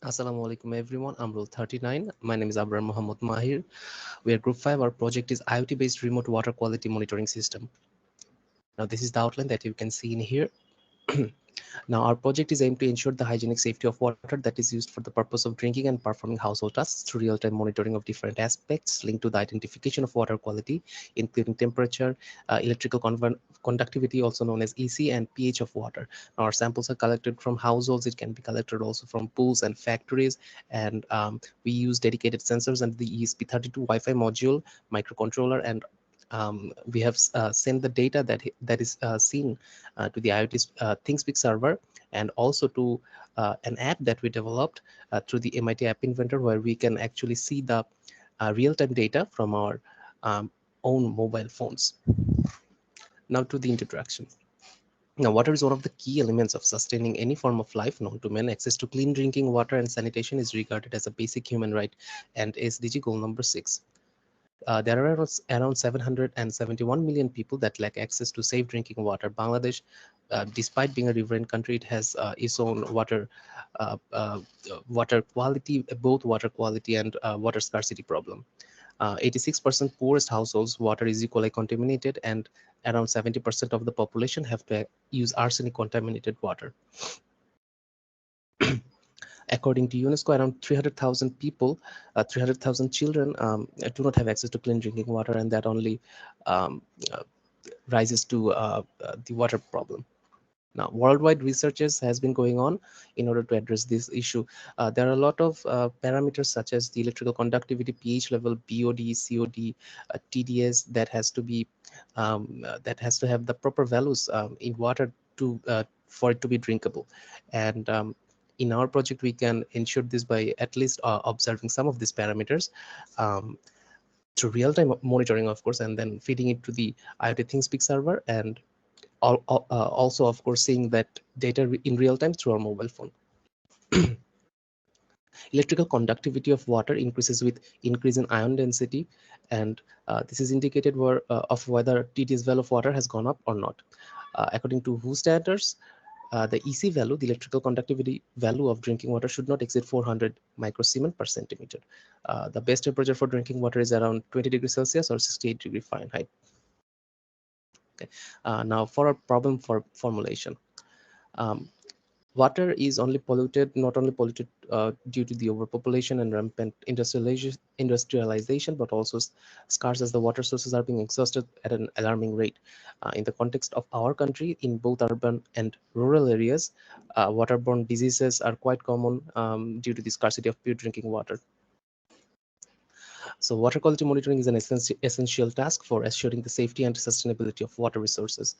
Assalamu alaikum everyone. I'm rule 39. My name is Abrar Mohammed Mahir. We are group 5. Our project is IoT based remote water quality monitoring system. Now this is the outline that you can see in here. Now our project is aimed to ensure the hygienic safety of water that is used for the purpose of drinking and performing household tasks through real-time monitoring of different aspects linked to the identification of water quality, including temperature, electrical conductivity, also known as EC, and pH of water. Now, our samples are collected from households. It can be collected also from pools and factories, and we use dedicated sensors and the ESP32 Wi-Fi module, microcontroller, and we have sent the data that is seen to the IoT ThinkSpeak server, and also to an app that we developed through the MIT App Inventor, where we can actually see the real-time data from our own mobile phones. Now to the introduction. Now, water is one of the key elements of sustaining any form of life known to man. Access to clean drinking water and sanitation is regarded as a basic human right and SDG goal number 6. There are around 771 million people that lack access to safe drinking water. Bangladesh, despite being a riverine country, it has its own uh, uh, water quality, both water quality and water scarcity problem. 86% poorest households, water is equally contaminated, and around 70% of the population have to use arsenic contaminated water. According to UNESCO, around 300,000 people, 300,000 children do not have access to clean drinking water, and that only um, uh, rises to the water problem. Now, worldwide researches has been going on in order to address this issue. There are a lot of parameters such as the electrical conductivity, pH level, BOD, COD, TDS that has to have the proper values in water to for it to be drinkable. And in our project, we can ensure this by at least observing some of these parameters. Through real-time monitoring, of course, and then feeding it to the IoT ThinkSpeak server, and also, of course, seeing that data in real time through our mobile phone. Electrical conductivity of water increases with increase in ion density, and this is indicated of whether TDS value of water has gone up or not. According to WHO standards, the EC value, the electrical conductivity value of drinking water, should not exceed 400 microsiemens per centimeter. The best temperature for drinking water is around 20 degrees Celsius or 68 degrees Fahrenheit. Okay. Now for a problem for formulation. Um, Water is not only polluted due to the overpopulation and rampant industrialization, but also scarce as the water sources are being exhausted at an alarming rate. In the context of our country, in both urban and rural areas, waterborne diseases are quite common due to the scarcity of pure drinking water. So water quality monitoring is an essential task for assuring the safety and sustainability of water resources.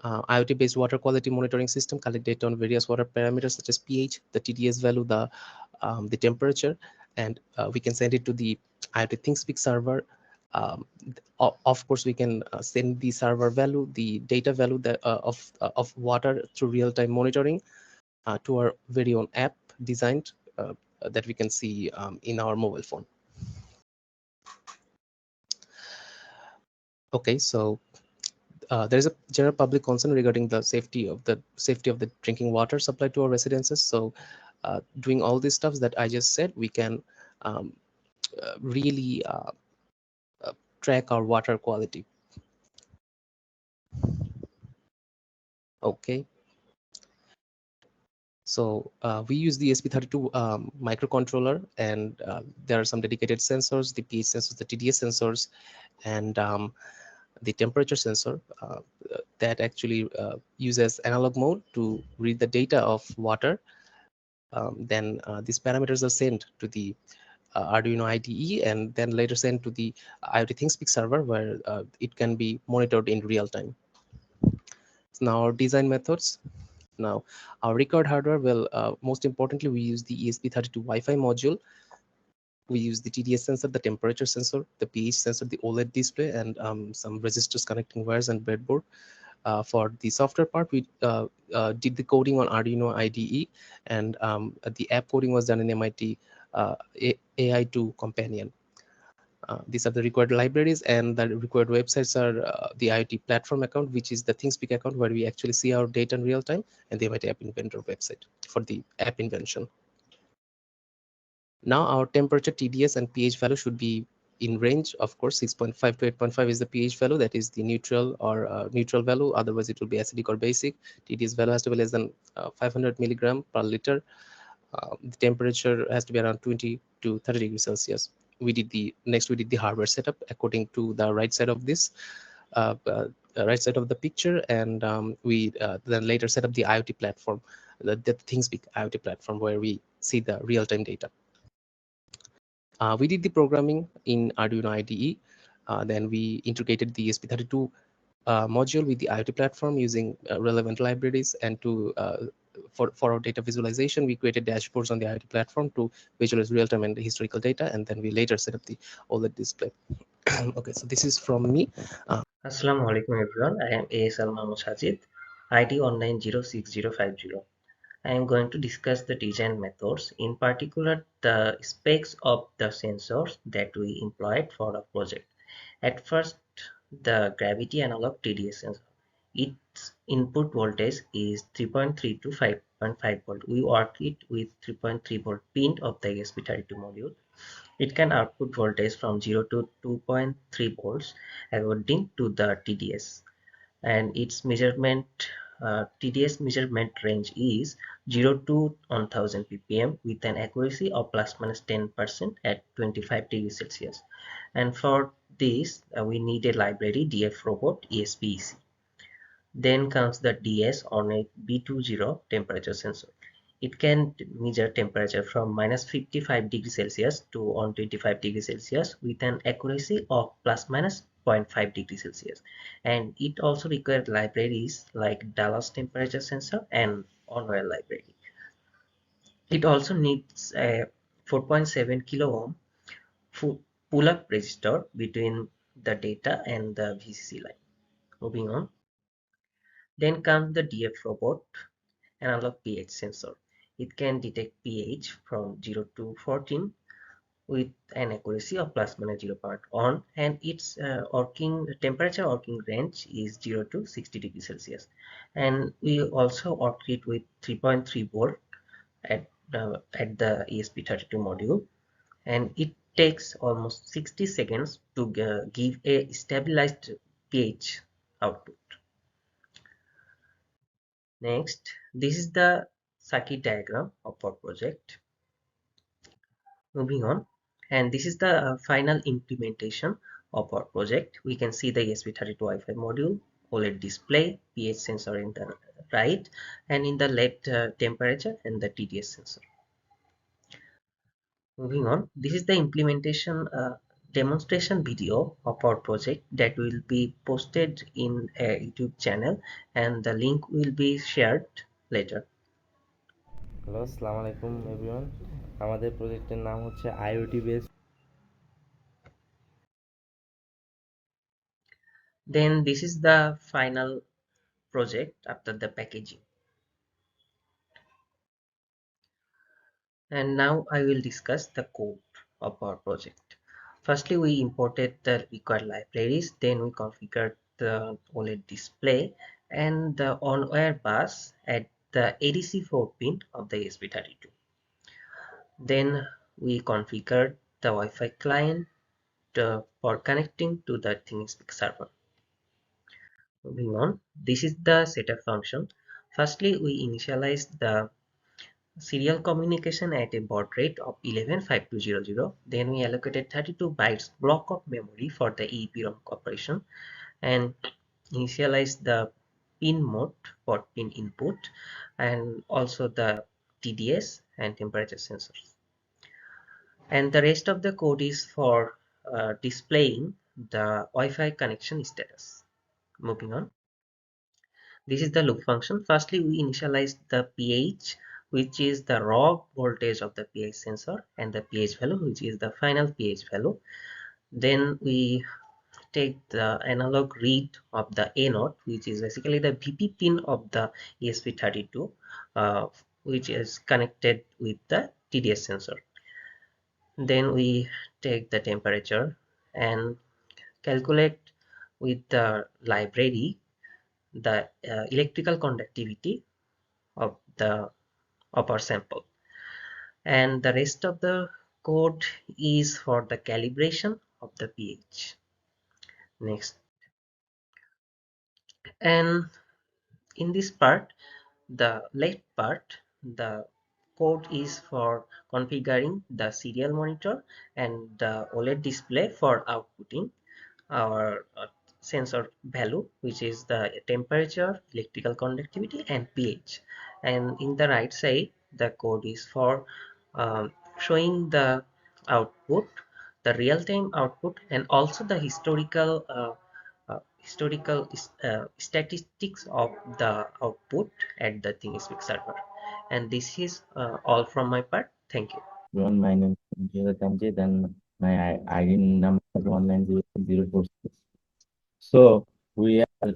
IoT-based water quality monitoring system collect data on various water parameters such as pH, the TDS value, the temperature, and we can send it to the IoT ThinkSpeak server. Of course, we can send the server value, the data value of water through real-time monitoring to our very own app designed that we can see in our mobile phone. Okay, so there is a general public concern regarding the safety of the drinking water supply to our residences. So, doing all these stuffs that I just said, we can um, really track our water quality. Okay. So we use the ESP32 microcontroller, and there are some dedicated sensors, the pH sensors, the TDS sensors, and the temperature sensor that actually uses analog mode to read the data of water. Then these parameters are sent to the Arduino IDE, and then later sent to the IoT ThinkSpeak server, where it can be monitored in real time. Now, our design methods. Now, our record hardware, well, most importantly, we use the ESP32 Wi-Fi module. We use the TDS sensor, the temperature sensor, the pH sensor, the OLED display, and some resistors, connecting wires, and breadboard. For the software part, we did the coding on Arduino IDE, and the app coding was done in MIT AI2 Companion. These are the required libraries, and the required websites are the IoT platform account, which is the ThinkSpeak account, where we actually see our data in real time, and the MIT App Inventor website for the app invention. Now our temperature, TDS, and pH value should be in range. Of course, 6.5 to 8.5 is the pH value, that is the neutral or neutral value. Otherwise, it will be acidic or basic. TDS value has to be less than 500 milligram per liter. The temperature has to be around 20 to 30 degrees Celsius. We did the hardware setup according to the right side of this right side of the picture, and we then later set up the IoT platform, the ThinkSpeak IoT platform, where we see the real-time data. We did the programming in Arduino IDE. Then we integrated the ESP32 module with the IoT platform using relevant libraries, and for our data visualization, we created dashboards on the IoT platform to visualize real-time and historical data, and then we later set up the OLED display. Okay, so this is from me. Assalamu alaikum everyone. I am ASL Mahmoud Sajid, ID 190650. I am going to discuss the design methods, in particular the specs of the sensors that we employed for our project. At first, the gravity analog TDS sensor. Its input voltage is 3.3 to 5.5 volt. We work it with 3.3 volt pin of the ESP32 module. It can output voltage from 0 to 2.3 volts according to the TDS, and its measurement TDS measurement range is 0 to 1000 ppm with an accuracy of plus minus 10% at 25 degrees Celsius. And for this, we need a library DF robot ESPEC. Then comes the DS on a B20 temperature sensor. It can measure temperature from minus 55 degrees Celsius to 125 degrees Celsius with an accuracy of plus minus 0.5 degrees Celsius. And it also requires libraries like Dallas temperature sensor and Onware library. It also needs a 4.7 kilo ohm pull-up resistor between the data and the VCC line. Moving on. Then comes the DF robot analog pH sensor. It can detect pH from 0 to 14 with an accuracy of plus minus 0.1, and its temperature working range is 0 to 60 degrees Celsius. And we also work it with 3.3 volt at the ESP32 module, and it takes almost 60 seconds to give a stabilized pH output. Next, this is the circuit diagram of our project. Moving on, and this is the final implementation of our project. We can see the ESP32 Wi-Fi module, OLED display, pH sensor in the right, and in the left temperature and the TDS sensor. Moving on, this is the implementation demonstration video of our project that will be posted in a YouTube channel, and the link will be shared later. Hello, আসসালামু আলাইকুম everyone. আমাদের প্রজেক্টের নাম হচ্ছে IoT based. Then this is the final project after the packaging. And now I will discuss the code of our project. Firstly, we imported the required libraries, then we configured the OLED display and the on-air bus at the ADC4 pin of the ESP32. Then we configured the Wi-Fi client for connecting to the ThinkSpeak server. Moving on, this is the setup function. Firstly, we initialized the serial communication at a baud rate of 115200. Then we allocated 32 bytes block of memory for the EEPROM operation and initialized the pin mode for pin input and also the TDS and temperature sensors. And the rest of the code is for displaying the Wi-Fi connection status. Moving on. This is the loop function. Firstly, we initialize the pH, which is the raw voltage of the pH sensor, and the pH value, which is the final pH value. Then we take the analog read of the A node, which is basically the VP pin of the ESP32, which is connected with the TDS sensor. Then we take the temperature and calculate with the library the electrical conductivity of our sample, and the rest of the code is for the calibration of the pH. Next, and in this part, the left part, the code is for configuring the serial monitor and the OLED display for outputting our sensor value, which is the temperature, electrical conductivity, and pH. And in the right side, the code is for showing the output, the real-time output, and also the historical statistics of the output at the ThingSpeak server. And this is all from my part. Thank you. My name is Tanjit and my ID number is 190046. So we are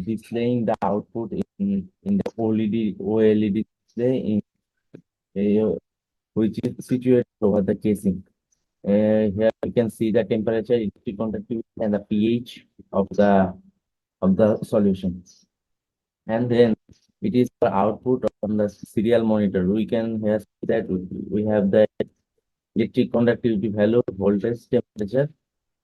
displaying the output in the OLED display which is situated over the casing. Here you can see the temperature, electric conductivity, and the pH of the solution. And then it is the output on the serial monitor. We can here see that we have the electric conductivity value, voltage, temperature,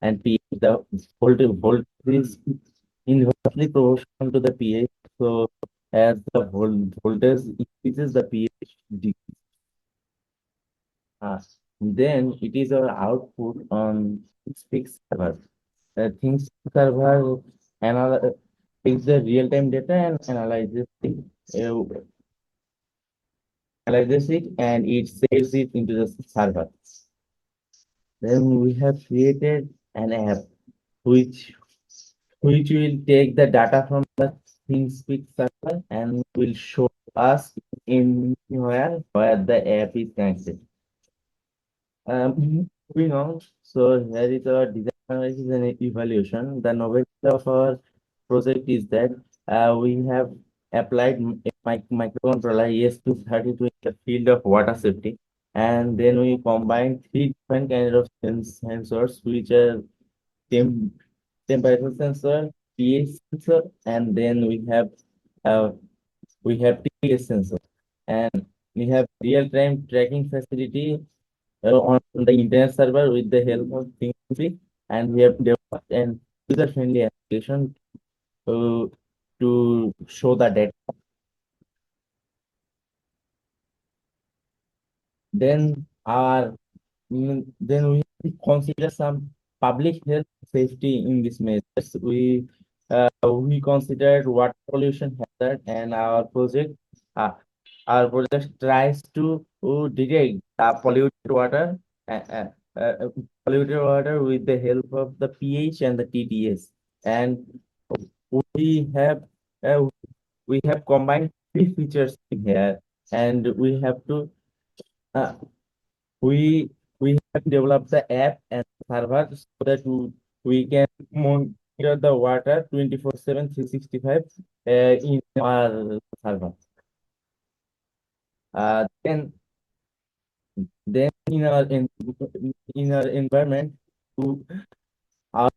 and pH. The voltage is inversely proportional to the pH. So as the voltage increases, the pH decreases. Then it is our output on Speak server. Things server takes the real-time data and uh, analyzes it and it saves it into the server. Then we have created an app which which will take the data from the ThinkSpeak server and will show us in where the app is connected. Moving on, so here is our design analysis and evaluation. The novelty of our project is that we have applied a microcontroller ES232 in the field of water safety, and then we combine three different kinds of sensors, which are temp temperature sensor, pH sensor, and then uh, we have TS sensor, and we have real-time tracking facility on the internet server with the help of ThinkSpeak, and we have developed an user-friendly application to show the data. Then then we consider some public health safety in this measures. We considered water pollution hazard, and uh, our project tries to detect uh, uh, polluted water with the help of the pH and the TTS. And we have uh, we have combined three features in here, and uh, we we have developed the app and server so that we can monitor the water 24/7, 365 in our server. Then in our environment, our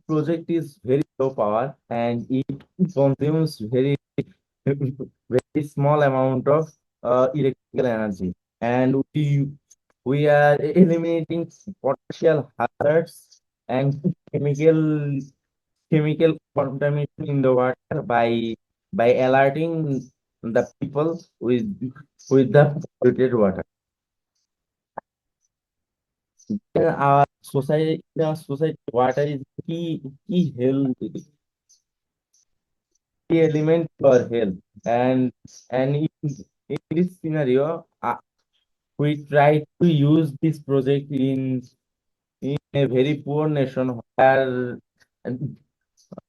project is very low power and it consumes very small amount of electrical energy, and we are eliminating potential hazards and chemical contamination in the water by alerting the people with the polluted water. In our society, water is key element for health, and in this scenario, we try to use this project in a very poor nation where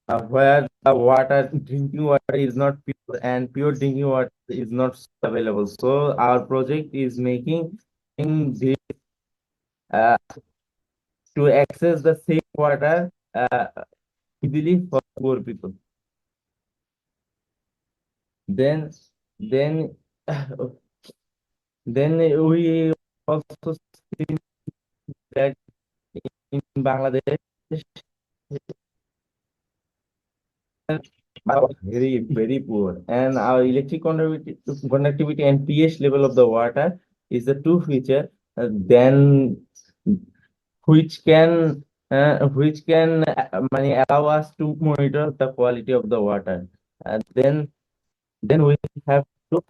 the drinking water is not pure and pure drinking water is not available. So our project is making this, uh, to access the same water easily for poor people. Then then then we also see that in Bangladesh are very poor, and our electric conductivity and pH level of the water is the two feature. Then which can allow us to monitor the quality of the water. Then have to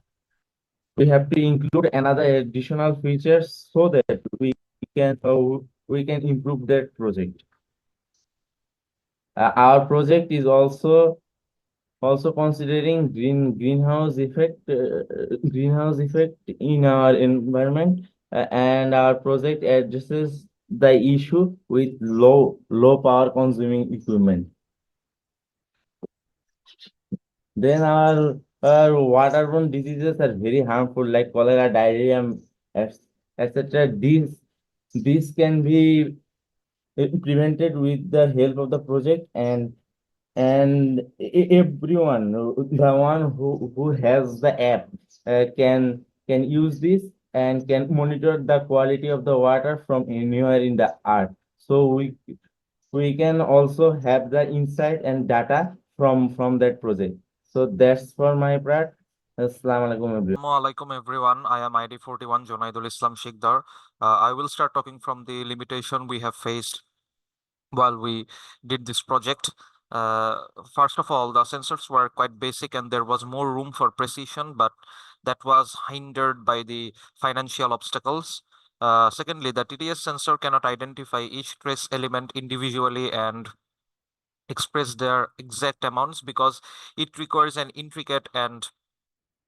we have to include another additional features so that can uh, we can improve that project. Our project is also considering greenhouse effect in our environment, and our project addresses the issue with low power consuming equipment. Then our waterborne diseases are very harmful, like cholera, diarrhea, etc. These can be prevented with the help of the project, and everyone, the one who has the app, can use this and can monitor the quality of the water from anywhere in the earth. So we can also have the insight and data from that project. So that's for my part. Assalamu alaikum everyone. Assalamu alaikum everyone. I am ID 41 Jonaidul Islam Shikdar. I will start talking from the limitation we have faced while we did this project. Uh, First of all, the sensors were quite basic and there was more room for precision, but that was hindered by the financial obstacles. Secondly, the TDS sensor cannot identify each trace element individually and express their exact amounts because it requires an intricate and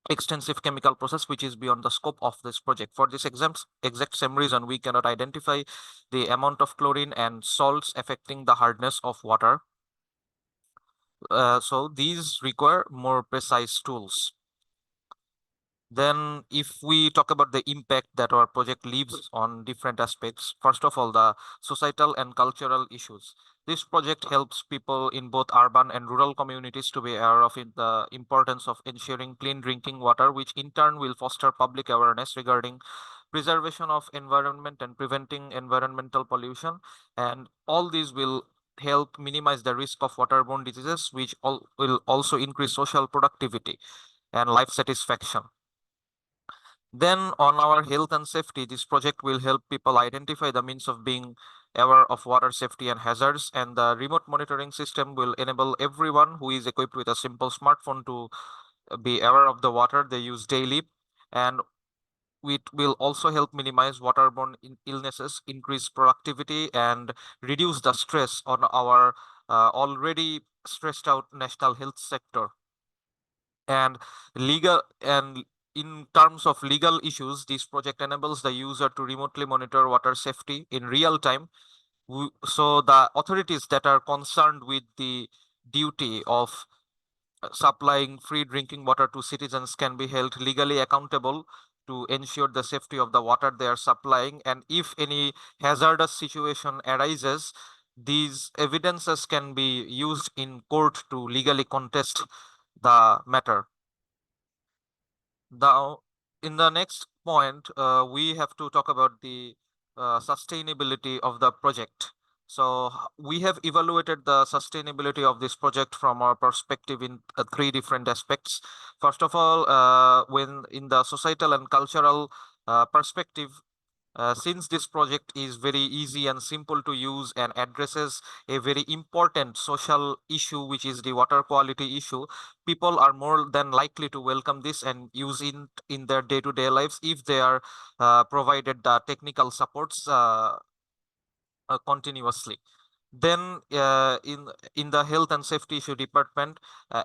extensive chemical process which is beyond the scope of this project. For this exact same reason, we cannot identify the amount of chlorine and salts affecting the hardness of water. So these require more precise tools. Then, if we talk about the impact that our project leaves on different aspects, first of all, the societal and cultural issues. This project helps people in both urban and rural communities to be aware of the importance of ensuring clean drinking water, which in turn will foster public awareness regarding preservation of environment and preventing environmental pollution. And all these will help minimize the risk of waterborne diseases, which will also increase social productivity and life satisfaction. Then, on our health and safety, this project will help people identify the means of being aware of water safety and hazards, and the remote monitoring system will enable everyone who is equipped with a simple smartphone to be aware of the water they use daily. And it will also help minimize waterborne illnesses, increase productivity, and reduce the stress on our already stressed out national health sector. And legal and in terms of legal issues, this project enables the user to remotely monitor water safety in real time. So the authorities that are concerned with the duty of supplying free drinking water to citizens can be held legally accountable to ensure the safety of the water they are supplying. And if any hazardous situation arises, these evidences can be used in court to legally contest the matter. Now, in the next point, we have to talk about the sustainability of the project. So, we have evaluated the sustainability of this project from our perspective in three different aspects. First of all, when in the societal and cultural perspective, since this project is very easy and simple to use and addresses a very important social issue, which is the water quality issue, people are more than likely to welcome this and use it in their day-to-day lives if they are provided the technical supports continuously. Then, in the health and safety issue department,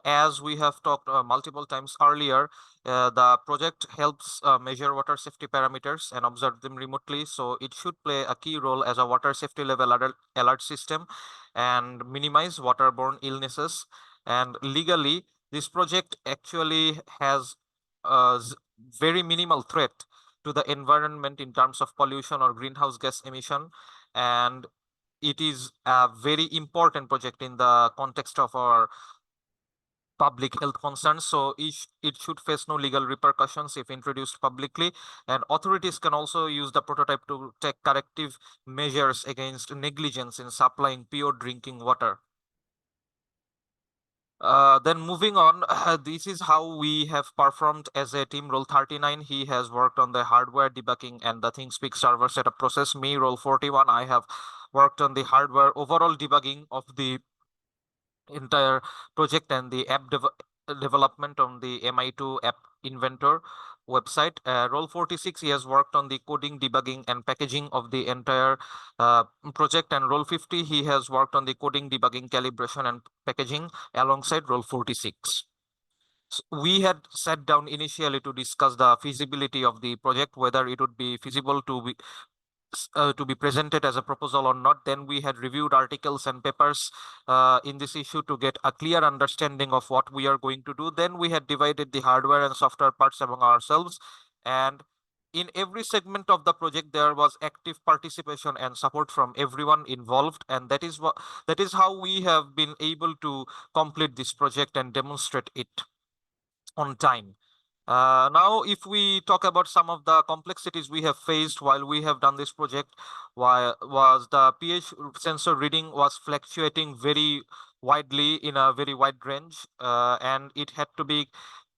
as we have talked multiple times earlier, the project helps measure water safety parameters and observe them remotely. So it should play a key role as a water safety level alert system and minimize waterborne illnesses. And legally, this project actually has a very minimal threat to the environment in terms of pollution or greenhouse gas emission, and it is a very important project in the context of our public health concerns. So it should face no legal repercussions if introduced publicly. And authorities can also use the prototype to take corrective measures against negligence in supplying pure drinking water. Then moving on, this is how we have performed as a team. Role 39, he has worked on the hardware debugging and the ThingSpeak server setup process. Me, role 41, I have worked on the hardware overall debugging of the entire project and the app development on the MI2 app inventor website. Role 46, he has worked on the coding, debugging, and packaging of the entire project. And role 50, he has worked on the coding, debugging, calibration, and packaging alongside role 46. We had sat down initially to discuss the feasibility of the project, whether it would be feasible to be presented as a proposal or not. Then we had reviewed articles and papers in this issue to get a clear understanding of what we are going to do. Then we had divided the hardware and software parts among ourselves, and in every segment of the project there was active participation and support from everyone involved, and that is how we have been able to complete this project and demonstrate it on time. Now, if we talk about some of the complexities we have faced while we have done this project, why was the pH sensor reading was fluctuating very widely in a very wide range, and it had to be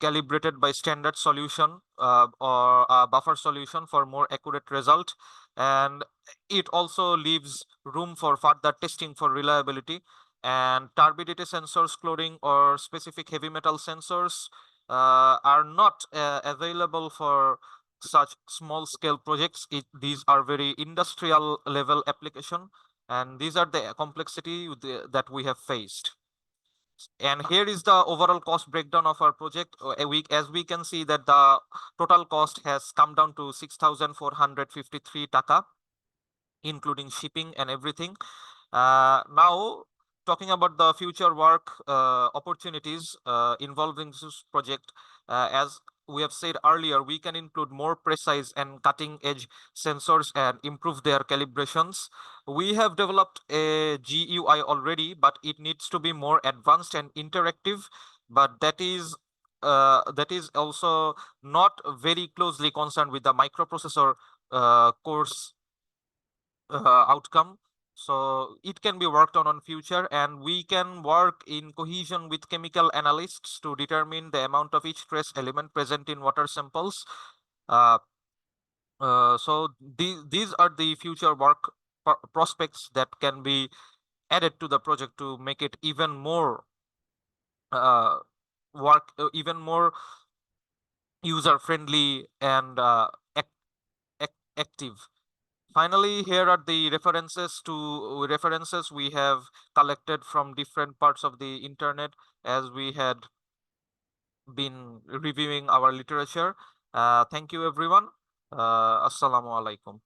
calibrated by standard solution or a buffer solution for more accurate result. And it also leaves room for further testing for reliability. And turbidity sensors, chlorine, or specific heavy metal sensors are not available for such small scale projects. These are very industrial level application, and these are the complexity that we have faced. And here is the overall cost breakdown of our project. As we can see that the total cost has come down to 6,453 taka, including shipping and everything. Now, talking about the future work opportunities involving this project, as we have said earlier, we can include more precise and cutting edge sensors and improve their calibrations. We have developed a GUI already, but it needs to be more advanced and interactive. But that is also not very closely concerned with the microprocessor course outcome. So it can be worked on future, and we can work in cohesion with chemical analysts to determine the amount of each trace element present in water samples. Uh, so these are the future work prospects that can be added to the project to make it even more uh, even more user friendly and active. Finally, here are the references we have collected from different parts of the internet as we had been reviewing our literature. Thank you, everyone. Assalamu alaikum.